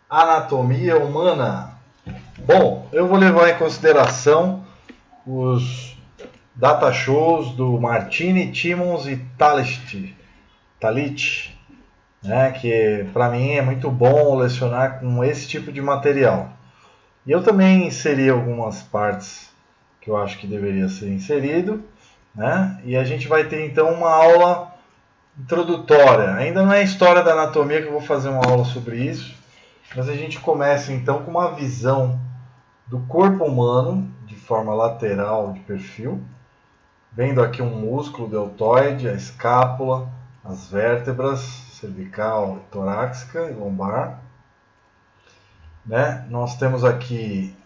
Anatomia humana. Bom, eu vou levar em consideração os data shows do Martini, Timmons e Talit, né, que para mim é muito bom lecionar com esse tipo de material. E eu também inseri algumas partes que eu acho que deveria ser inserido, né? E a gente vai ter então uma aula introdutória. Ainda não é história da anatomia que eu vou fazer uma aula sobre isso, mas a gente começa então com uma visão do corpo humano de forma lateral de perfil, vendo aqui um músculo deltoide, a escápula, as vértebras cervical, torácica e lombar, né? Nós temos aqui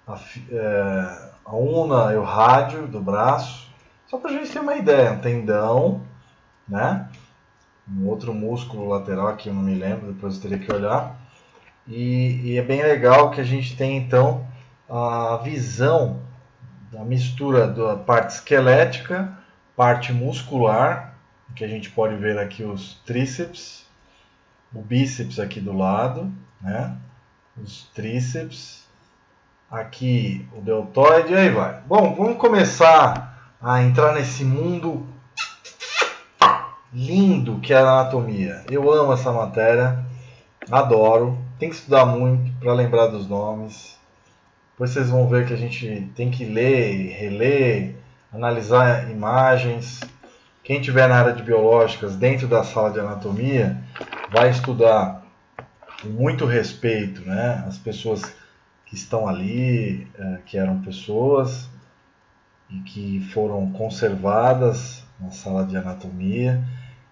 a una e o rádio do braço, só para a gente ter uma ideia, um tendão, né? Um outro músculo lateral aqui, eu não me lembro, depois eu teria que olhar. E é bem legal que a gente tem então a visão da mistura da parte esquelética, parte muscular, que a gente pode ver aqui os tríceps, o bíceps aqui do lado, né? Os tríceps, aqui o deltoide, e aí vai. Bom, vamos começar a entrar nesse mundo lindo que é a anatomia. Eu amo essa matéria, adoro, tem que estudar muito para lembrar dos nomes. Depois vocês vão ver que a gente tem que ler, reler, analisar imagens. Quem tiver na área de biológicas dentro da sala de anatomia vai estudar com muito respeito, né? As pessoas que estão ali, que eram pessoas e que foram conservadas na sala de anatomia.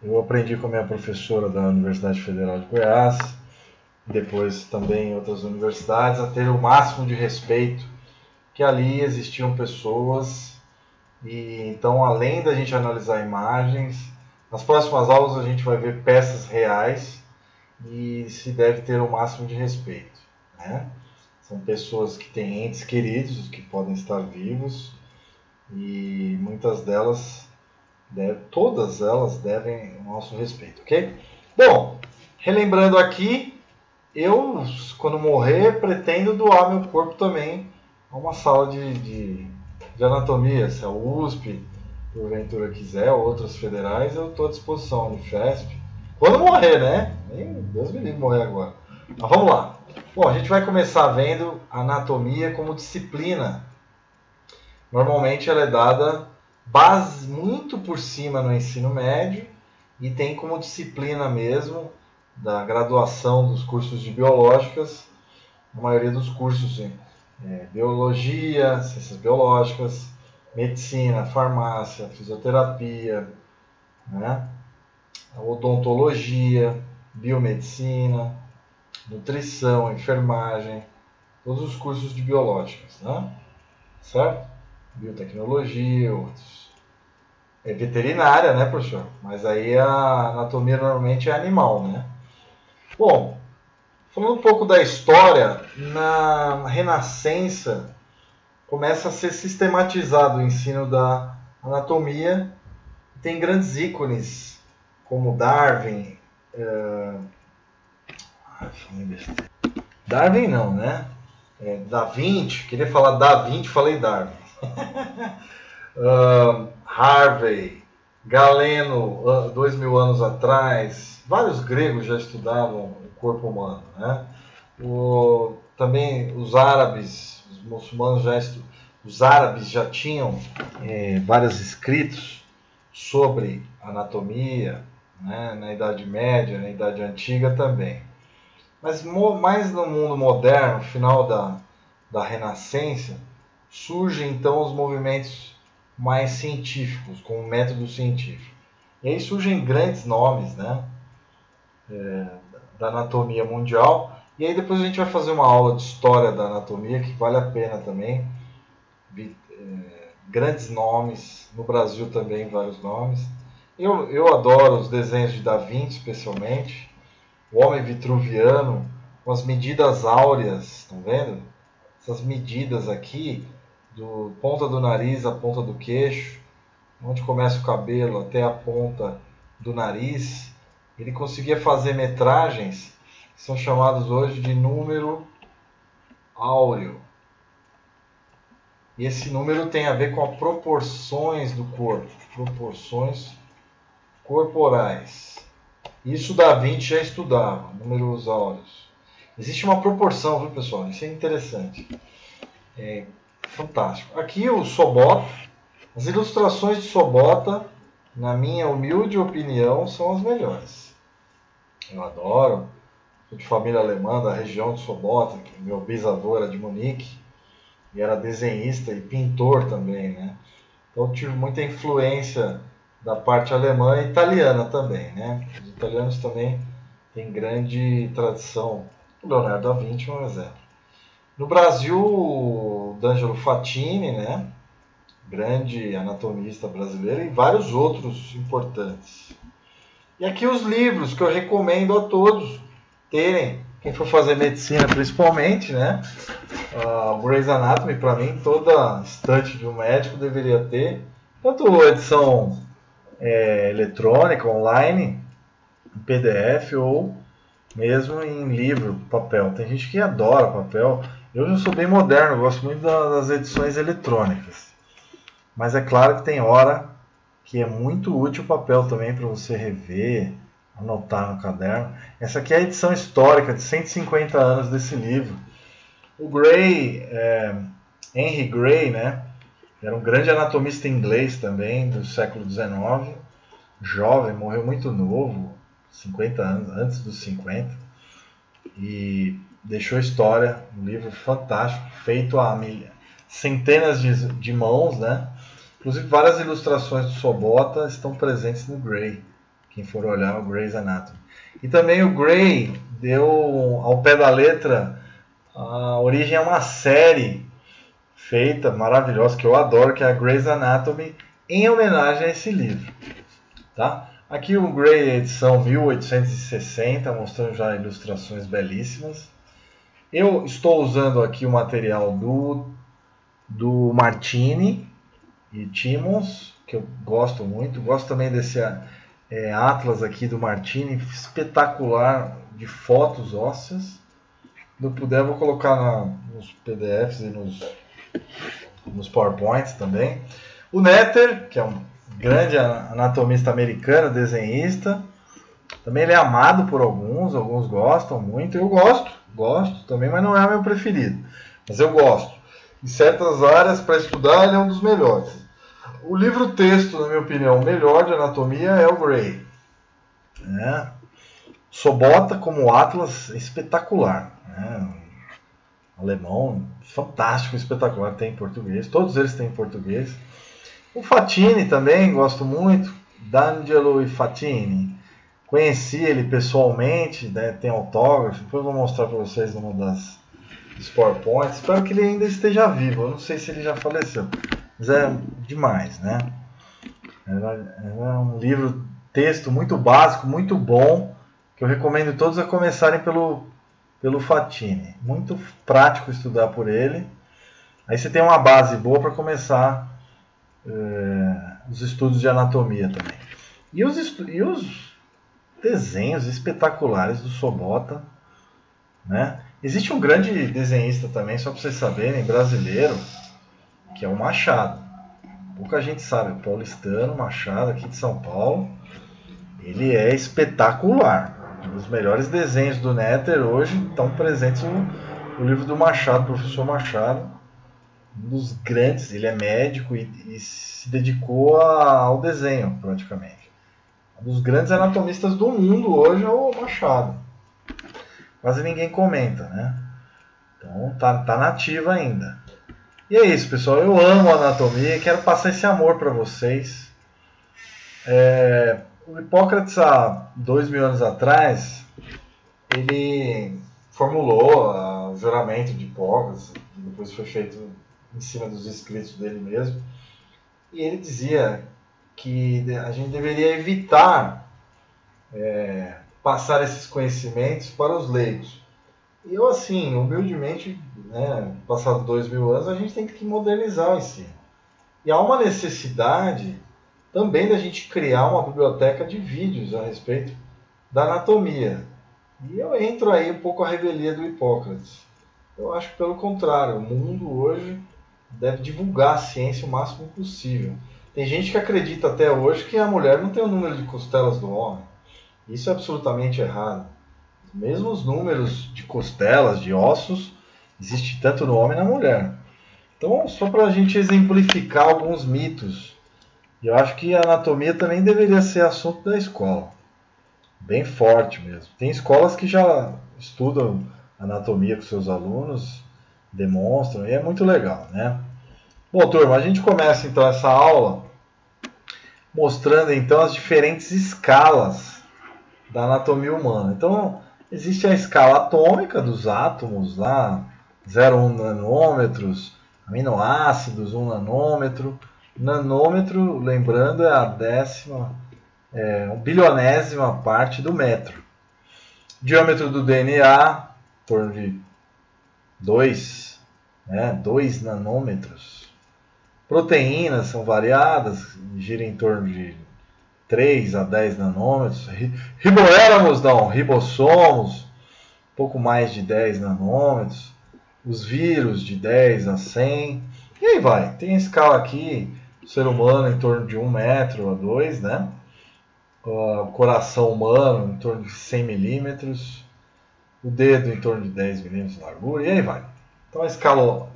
Eu aprendi com a minha professora da Universidade Federal de Goiás, depois também em outras universidades, a ter o máximo de respeito, que ali existiam pessoas, e então além da gente analisar imagens, nas próximas aulas a gente vai ver peças reais e se deve ter o máximo de respeito, né? São pessoas que têm entes queridos, que podem estar vivos, e muitas delas, todas elas devem o nosso respeito, ok? Bom, relembrando aqui, eu, quando morrer, pretendo doar meu corpo também a uma sala de anatomia. Se a USP, porventura quiser, ou outras federais, eu estou à disposição, Unifesp. Quando morrer, né? Deus me livre morrer agora. Mas vamos lá. Bom, a gente vai começar vendo a anatomia como disciplina. Normalmente ela é dada muito por cima no ensino médio e tem como disciplina mesmo da graduação dos cursos de biológicas, a maioria dos cursos em biologia, ciências biológicas, medicina, farmácia, fisioterapia, né? Odontologia, biomedicina, nutrição, enfermagem, todos os cursos de biológicas, né? Certo? Biotecnologia, outros. É veterinária, né, professor? Mas aí a anatomia normalmente é animal, né? Bom, falando um pouco da história, na Renascença começa a ser sistematizado o ensino da anatomia. Tem grandes ícones como Darwin. Darwin não, né? Da Vinci, queria falar Da Vinci, falei Darwin. Harvey, Galeno, 2000 anos atrás, vários gregos já estudavam o corpo humano, né? Também os árabes, os muçulmanos os árabes já tinham vários escritos sobre anatomia, né? Na Idade Média, na Idade Antiga também. Mas mais no mundo moderno, final da Renascença, surgem então os movimentos mais científicos, com o método científico. E aí surgem grandes nomes, né, da anatomia mundial. E aí depois a gente vai fazer uma aula de história da anatomia, que vale a pena também. Grandes nomes, no Brasil também vários nomes. Eu adoro os desenhos de Da Vinci, especialmente. O homem vitruviano, com as medidas áureas, estão vendo? Essas medidas aqui, do ponta do nariz à ponta do queixo, onde começa o cabelo até a ponta do nariz, ele conseguia fazer metragens que são chamados hoje de número áureo. E esse número tem a ver com as proporções do corpo, proporções corporais. Isso Da Vinci já estudava, números áureos. Existe uma proporção, viu, pessoal? Isso é interessante. É fantástico. Aqui o Sobota, as ilustrações de Sobota, na minha humilde opinião, são as melhores. Eu adoro. Sou de família alemã, da região de Sobota, que meu bisavô era de Munique, e era desenhista e pintor também, né? Então tive muita influência da parte alemã e italiana também, né? Os italianos também têm grande tradição. O Leonardo da Vinci é um exemplo. No Brasil, o D'Angelo Fatini, né? Grande anatomista brasileiro, e vários outros importantes. E aqui os livros que eu recomendo a todos terem, quem for fazer medicina principalmente, né? O Grey's Anatomy, para mim, toda estante de um médico deveria ter, tanto edição eletrônica, online, em PDF ou mesmo em livro, papel. Tem gente que adora papel. Eu já sou bem moderno, gosto muito das edições eletrônicas. Mas é claro que tem hora que é muito útil o papel também para você rever, anotar no caderno. Essa aqui é a edição histórica de 150 anos desse livro. O Gray, Henry Gray, né, era um grande anatomista inglês também, do século XIX, jovem, morreu muito novo, 50 anos, antes dos 50, e deixou história, um livro fantástico, feito a centenas de mãos, né? Inclusive várias ilustrações do Sobota estão presentes no Gray, quem for olhar o Grey's Anatomy. E também o Gray deu ao pé da letra a origem a uma série feita, maravilhosa, que eu adoro, que é a Grey's Anatomy, em homenagem a esse livro. Tá? Aqui o Gray, edição 1860, mostrando já ilustrações belíssimas. Eu estou usando aqui o material do Martini e Timmons, que eu gosto muito. Gosto também desse Atlas aqui do Martini, espetacular, de fotos ósseas. Se puder, vou colocar nos PDFs e nos PowerPoints também. O Netter, que é um grande anatomista americano, desenhista. Também ele é amado por alguns gostam muito. Eu gosto também, mas não é o meu preferido. Mas eu gosto. Em certas áreas, para estudar, ele é um dos melhores. O livro-texto, na minha opinião, o melhor de anatomia é o Gray. Sobota, como Atlas, espetacular. Alemão, fantástico, espetacular, tem em português. Todos eles têm em português. O Fatini também, gosto muito. D'Angelo e Fatini. Conheci ele pessoalmente, né, tem autógrafo. Depois eu vou mostrar para vocês numa dos PowerPoints. Espero que ele ainda esteja vivo. Eu não sei se ele já faleceu. Mas é demais, né? É um livro, texto muito básico, muito bom, que eu recomendo todos a começarem pelo Fatini. Muito prático estudar por ele. Aí você tem uma base boa para começar os estudos de anatomia também. E os desenhos espetaculares do Sobota, né? Existe um grande desenhista também, só para vocês saberem, brasileiro, que é o Machado. Pouca gente sabe, o paulistano Machado, aqui de São Paulo. Ele é espetacular. Os melhores desenhos do Netter hoje estão presentes no livro do Machado, professor Machado. Um dos grandes, ele é médico e se dedicou ao desenho, praticamente. Um dos grandes anatomistas do mundo hoje é o Machado. Quase ninguém comenta, né? Então tá nativa ainda. E é isso, pessoal. Eu amo a anatomia e quero passar esse amor para vocês. O Hipócrates, há 2000 anos atrás, ele formulou o juramento de Hipócrates, que depois foi feito em cima dos escritos dele mesmo. E ele dizia que a gente deveria evitar passar esses conhecimentos para os leigos. E eu, assim, humildemente, né, passados 2000 anos, a gente tem que modernizar o ensino. E há uma necessidade também da gente criar uma biblioteca de vídeos a respeito da anatomia. E eu entro aí um pouco a revelia do Hipócrates. Eu acho que pelo contrário, o mundo hoje deve divulgar a ciência o máximo possível. Tem gente que acredita até hoje que a mulher não tem o número de costelas do homem. Isso é absolutamente errado. Mesmo os números de costelas, de ossos, existem tanto no homem e na mulher. Então, só para a gente exemplificar alguns mitos. Eu acho que a anatomia também deveria ser assunto da escola. Bem forte mesmo. Tem escolas que já estudam anatomia com seus alunos, demonstram, e é muito legal, né? Bom, turma, a gente começa então essa aula mostrando então as diferentes escalas da anatomia humana. Então, existe a escala atômica dos átomos lá, 0,1 nanômetros, aminoácidos, 1 nanômetro. Nanômetro, lembrando, é a bilionésima parte do metro. Diâmetro do DNA, em torno de 2 nanômetros. Proteínas são variadas, giram em torno de 3 a 10 nanômetros. Ribossomos, pouco mais de 10 nanômetros. Os vírus de 10 a 100. E aí vai. Tem a escala aqui, o ser humano em torno de 1 metro a 2, né? O coração humano em torno de 100 milímetros. O dedo em torno de 10 milímetros de largura. E aí vai. Então a escala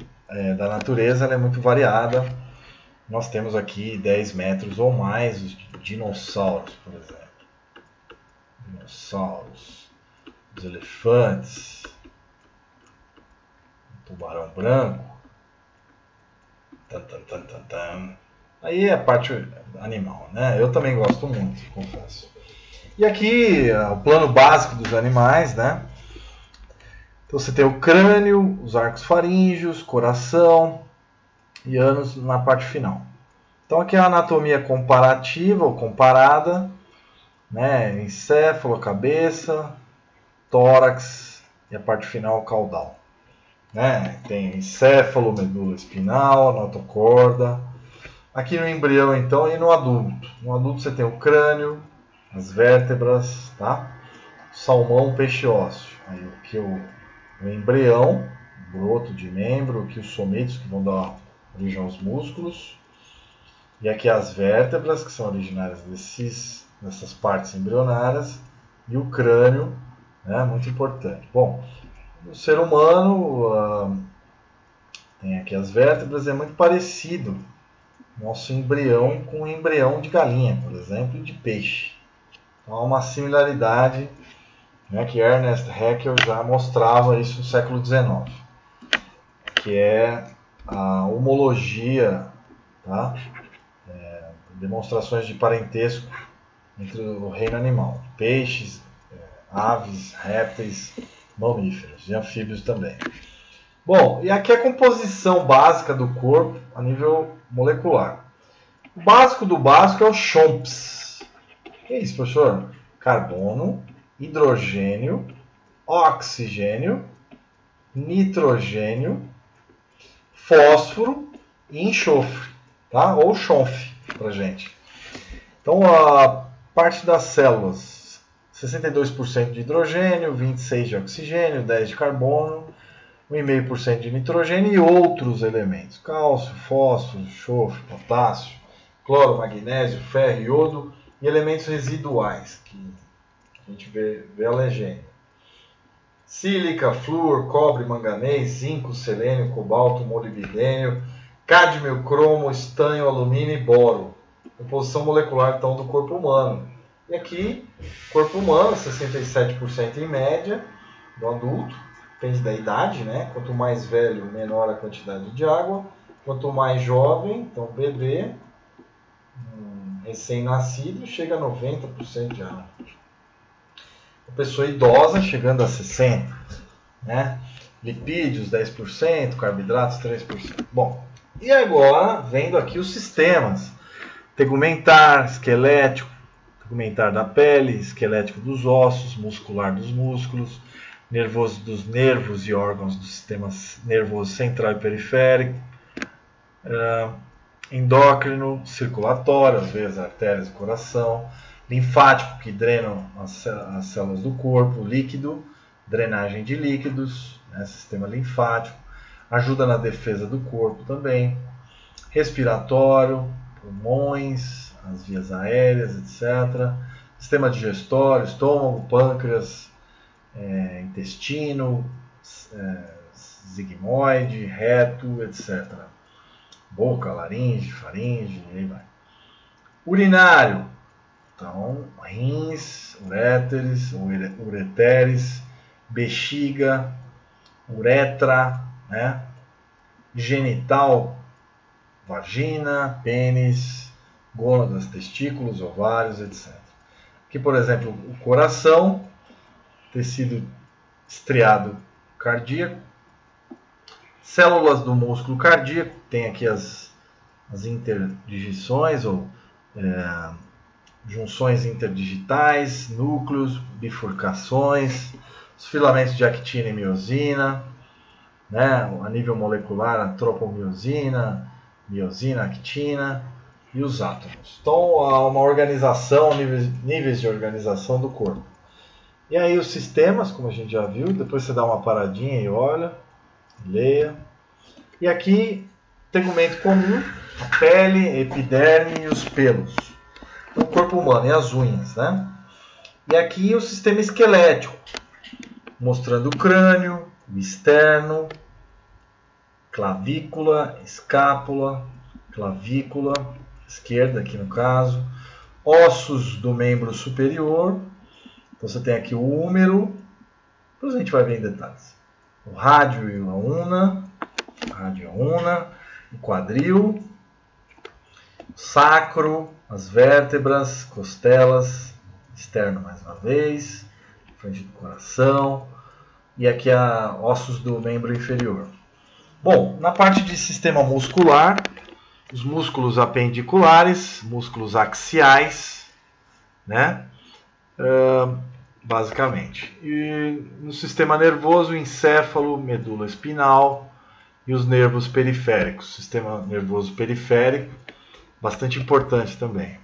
da natureza ela é muito variada. Nós temos aqui 10 metros ou mais os dinossauros, por exemplo. Dinossauros, os elefantes, o tubarão branco. Aí é a parte animal, né? Eu também gosto muito, confesso. E aqui o plano básico dos animais, né? Então você tem o crânio, os arcos faríngeos, coração e ânus na parte final. Então aqui é a anatomia comparativa ou comparada, né? Encéfalo, cabeça, tórax e a parte final caudal. Né? Tem encéfalo, medula espinal, notocorda. Aqui no embrião então e no adulto. No adulto você tem o crânio, as vértebras, tá? Salmão, peixe ósseo. Aí aqui o embrião, broto de membro, aqui os sometos que vão dar origem aos músculos. E aqui as vértebras, que são originárias dessas partes embrionárias. E o crânio, né, muito importante. Bom, o ser humano tem aqui as vértebras, é muito parecido nosso embrião com o embrião de galinha, por exemplo, e de peixe. Então há uma similaridade, né, que Ernest Haeckel já mostrava isso no século XIX, que é a homologia, tá? Demonstrações de parentesco entre o reino animal, peixes, aves, répteis, mamíferos e anfíbios também. Bom, e aqui a composição básica do corpo a nível molecular. O básico do básico é o CHOMPS. O que é isso, professor? Carbono, hidrogênio, oxigênio, nitrogênio, fósforo e enxofre, tá? Ou chonfe pra gente. Então a parte das células, 62% de hidrogênio, 26% de oxigênio, 10% de carbono, 1,5% de nitrogênio e outros elementos, cálcio, fósforo, enxofre, potássio, cloro, magnésio, ferro, iodo e elementos residuais, que a gente vê a legenda. Sílica, flúor, cobre, manganês, zinco, selênio, cobalto, molibdênio, cádmio, cromo, estanho, alumínio e boro. Composição molecular, então, do corpo humano. E aqui, corpo humano, 67% em média do adulto, depende da idade, né? Quanto mais velho, menor a quantidade de água. Quanto mais jovem, então bebê, recém-nascido, chega a 90% de água. A pessoa idosa chegando a 60%, né? Lipídios 10%, carboidratos 3%. Bom, e agora, vendo aqui os sistemas. Tegumentar, esquelético, tegumentar da pele, esquelético dos ossos, muscular dos músculos, nervoso dos nervos e órgãos do sistema nervoso central e periférico, endócrino, circulatório, às vezes artérias do coração, linfático, que drenam as células do corpo, líquido, drenagem de líquidos, né, sistema linfático, ajuda na defesa do corpo também, respiratório, pulmões, as vias aéreas, etc. Sistema digestório, estômago, pâncreas, intestino, sigmoide, reto, etc. Boca, laringe, faringe, e aí vai. Urinário, então rins, ureteres, bexiga, uretra, né? Genital, vagina, pênis, gônadas, testículos, ovários, etc. Aqui, por exemplo, o coração, tecido estriado cardíaco, células do músculo cardíaco, tem aqui as interdigições ou junções interdigitais, núcleos, bifurcações, os filamentos de actina e miosina, né, a nível molecular, a tropomiosina, miosina, actina e os átomos. Então, há uma organização, níveis de organização do corpo. E aí os sistemas, como a gente já viu, depois você dá uma paradinha e olha, leia. E aqui, tegumento comum, a pele, epiderme e os pelos. O corpo humano e as unhas, né? E aqui o sistema esquelético, mostrando o crânio, o externo, clavícula, escápula, clavícula, esquerda aqui no caso, ossos do membro superior. Então você tem aqui o húmero, depois a gente vai ver em detalhes. O rádio e a una, o quadril, o sacro, as vértebras, costelas, externo mais uma vez, frente do coração, e aqui ossos do membro inferior. Bom, na parte de sistema muscular, os músculos apendiculares, músculos axiais, né? Basicamente. E no sistema nervoso, encéfalo, medula espinal e os nervos periféricos. Sistema nervoso periférico, bastante importante também.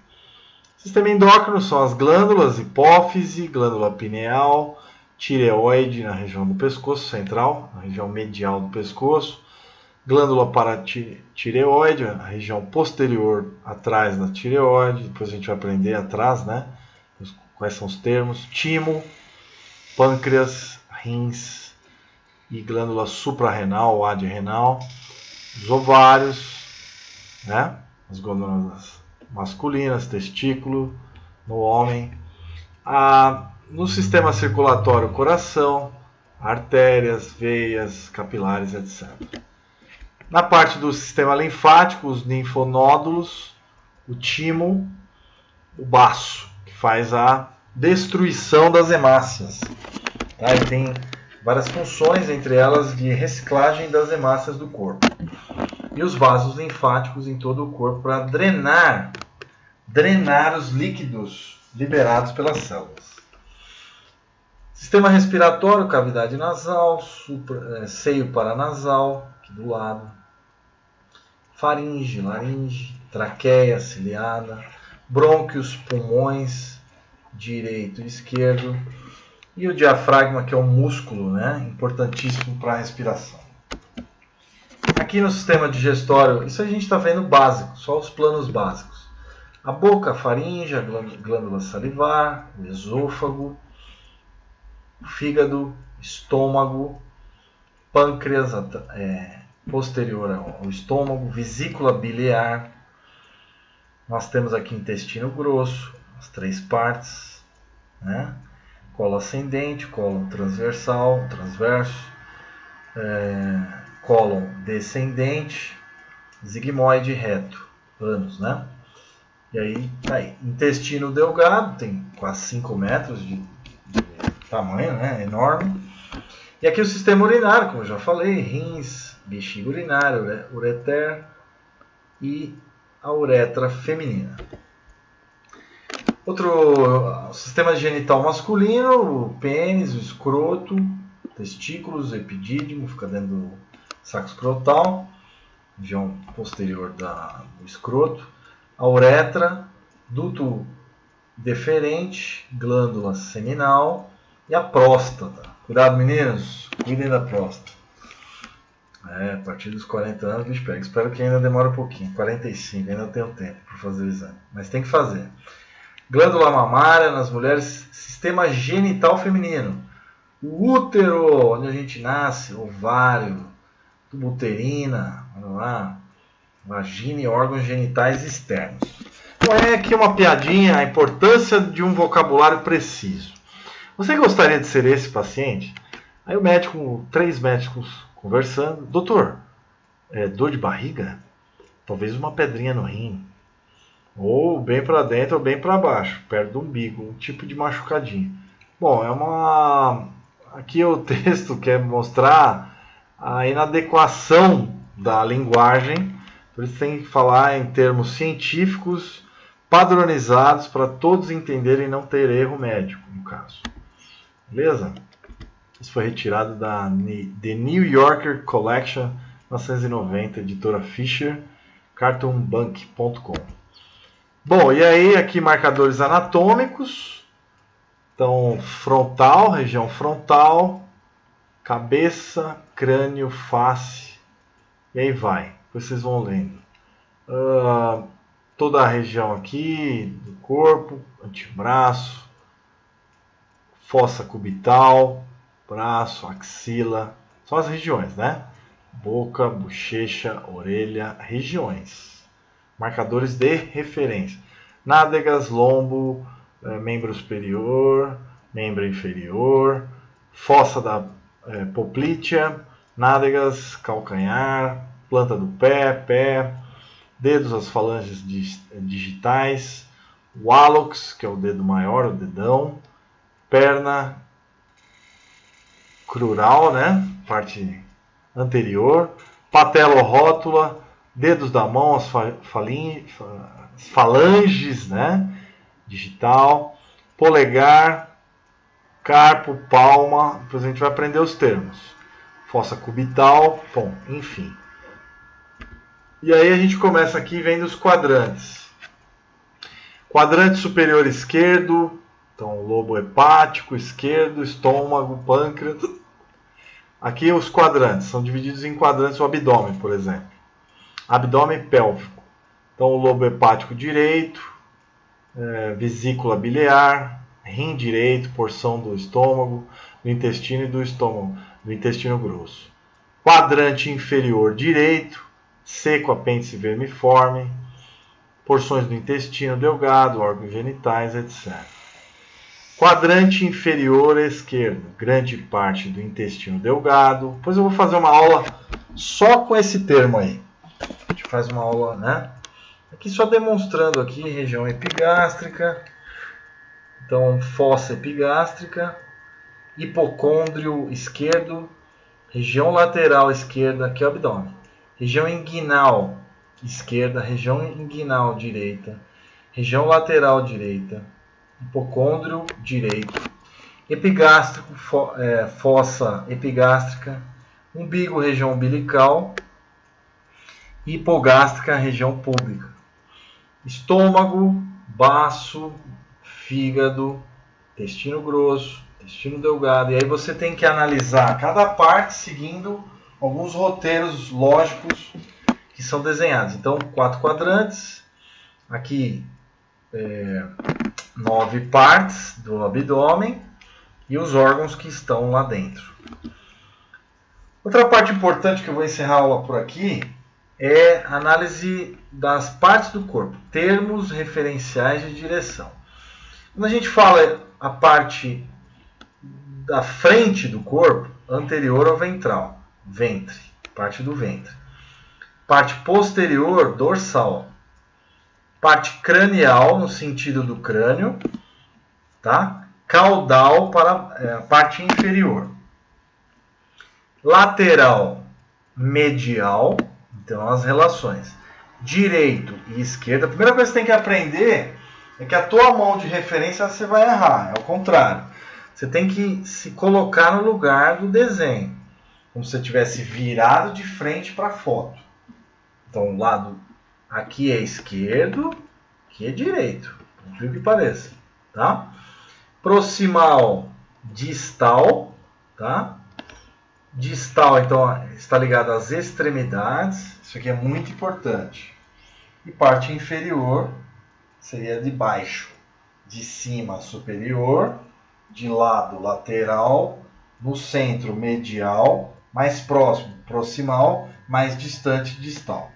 Sistema endócrino são as glândulas, hipófise, glândula pineal, tireoide na região do pescoço central, na região medial do pescoço, glândula paratireoide, a região posterior atrás da tireoide, depois a gente vai aprender atrás, né? Quais são os termos? Timo, pâncreas, rins e glândula suprarrenal ou adrenal, os ovários, né? As glândulas masculinas, testículo no homem, no sistema circulatório, coração, artérias, veias, capilares, etc. Na parte do sistema linfático, os linfonódulos, o timo, o baço, que faz a destruição das hemácias. Tá? E tem várias funções, entre elas de reciclagem das hemácias do corpo. E os vasos linfáticos em todo o corpo para drenar os líquidos liberados pelas células. Sistema respiratório, cavidade nasal, seio paranasal, aqui do lado, faringe, laringe, traqueia ciliada, brônquios, pulmões, direito e esquerdo, e o diafragma, que é um músculo, né, importantíssimo para a respiração. Aqui no sistema digestório, isso a gente está vendo básico, só os planos básicos. A boca, a faringe, a glândula salivar, o esôfago, o fígado, estômago, pâncreas posterior ao estômago, vesícula biliar. Nós temos aqui intestino grosso, as três partes, né? Colo ascendente, colo transversal, transverso, cólon descendente, sigmoide reto, ânus, né? E aí, tá aí. Intestino delgado, tem quase 5 metros de tamanho, né? Enorme. E aqui o sistema urinário, como eu já falei, rins, bexiga urinária, ureter e a uretra feminina. O sistema genital masculino, o pênis, o escroto, testículos, epidídimo, fica dentro do saco escrotal, região posterior do escroto, a uretra, duto deferente, glândula seminal e a próstata. Cuidado, meninos, cuidem da próstata. A partir dos 40 anos, bicho pega. Espero que ainda demore um pouquinho. 45, ainda tenho tempo para fazer o exame. Mas tem que fazer. Glândula mamária nas mulheres, sistema genital feminino. O útero, onde a gente nasce, ovário, tubo uterina, vagina e órgãos genitais externos. Então é aqui uma piadinha, a importância de um vocabulário preciso. Você gostaria de ser esse paciente? Aí o médico, 3 médicos conversando. Doutor, dor de barriga? Talvez uma pedrinha no rim. Ou bem para dentro ou bem para baixo, perto do umbigo, um tipo de machucadinho. Bom, aqui o texto quer mostrar a inadequação da linguagem, por isso tem que falar em termos científicos, padronizados, para todos entenderem e não ter erro médico, no caso. Beleza? Isso foi retirado da The New Yorker Collection, 1990, editora Fisher, cartoonbank.com. Bom, e aí aqui marcadores anatômicos. Então, frontal, região frontal, cabeça, crânio, face, e aí vai. Depois vocês vão lendo. Toda a região aqui do corpo, antebraço, fossa cubital, braço, axila, são as regiões, né? Boca, bochecha, orelha, regiões. Marcadores de referência. Nádegas, lombo, membro superior, membro inferior, fossa da poplítea, nádegas, calcanhar, planta do pé, dedos, as falanges digitais, o hálux, que é o dedo maior, o dedão, perna crural, né? Parte anterior, patelorrótula, dedos da mão, as falanges, né? Digital, polegar, carpo, palma. Depois a gente vai aprender os termos. Fossa cubital, bom, enfim. E aí a gente começa aqui vendo os quadrantes. Quadrante superior esquerdo, então lobo hepático esquerdo, estômago, pâncreas. Aqui os quadrantes, são divididos em quadrantes o abdômen, por exemplo. Abdômen pélvico. Então o lobo hepático direito, vesícula biliar, rim direito, porção do estômago, do intestino e do estômago, do intestino grosso. Quadrante inferior direito, seco, apêndice vermiforme, porções do intestino delgado, órgãos genitais, etc. Quadrante inferior esquerdo, grande parte do intestino delgado. Depois eu vou fazer uma aula só com esse termo aí. A gente faz uma aula, né? Aqui só demonstrando aqui região epigástrica. Então, fossa epigástrica, hipocôndrio esquerdo, região lateral esquerda, aqui é o abdômen. Região inguinal esquerda, região inguinal direita, região lateral direita, hipocôndrio direito, epigástrico, fossa epigástrica, umbigo, região umbilical, hipogástrica, região pública, estômago, baço, fígado, intestino grosso, intestino delgado. E aí você tem que analisar cada parte seguindo alguns roteiros lógicos que são desenhados. Então, 4 quadrantes, aqui 9 partes do abdômen e os órgãos que estão lá dentro. Outra parte importante que eu vou encerrar a aula por aqui é a análise das partes do corpo, termos referenciais de direção. Quando a gente fala a parte da frente do corpo, anterior ao ventral, ventre, parte do ventre. Parte posterior, dorsal. Parte cranial, no sentido do crânio, tá? Caudal para a parte inferior. Lateral, medial, então as relações. Direito e esquerda. A primeira coisa que você tem que aprender é que a tua mão de referência você vai errar, é o contrário. Você tem que se colocar no lugar do desenho, como se você estivesse virado de frente para a foto. Então, o lado aqui é esquerdo, aqui é direito, por incrível que pareça. tá? Proximal, distal, tá? Distal, então, está ligado às extremidades. Isso aqui é muito importante. E parte inferior seria de baixo. De cima, superior. De lado, lateral. No centro, medial. Mais próximo, proximal. Mais distante, distal.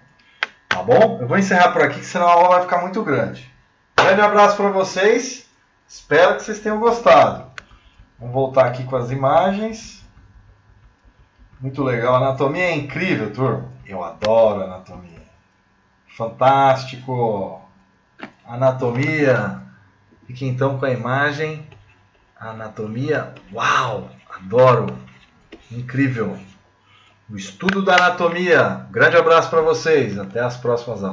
Tá bom? Eu vou encerrar por aqui, que senão a aula vai ficar muito grande. Grande abraço para vocês. Espero que vocês tenham gostado. Vamos voltar aqui com as imagens. Muito legal. A anatomia é incrível, turma. Eu adoro anatomia. Fantástico. Anatomia. Fique então com a imagem. Anatomia. Uau! Adoro. Incrível. O estudo da anatomia. Grande abraço para vocês. Até as próximas aulas.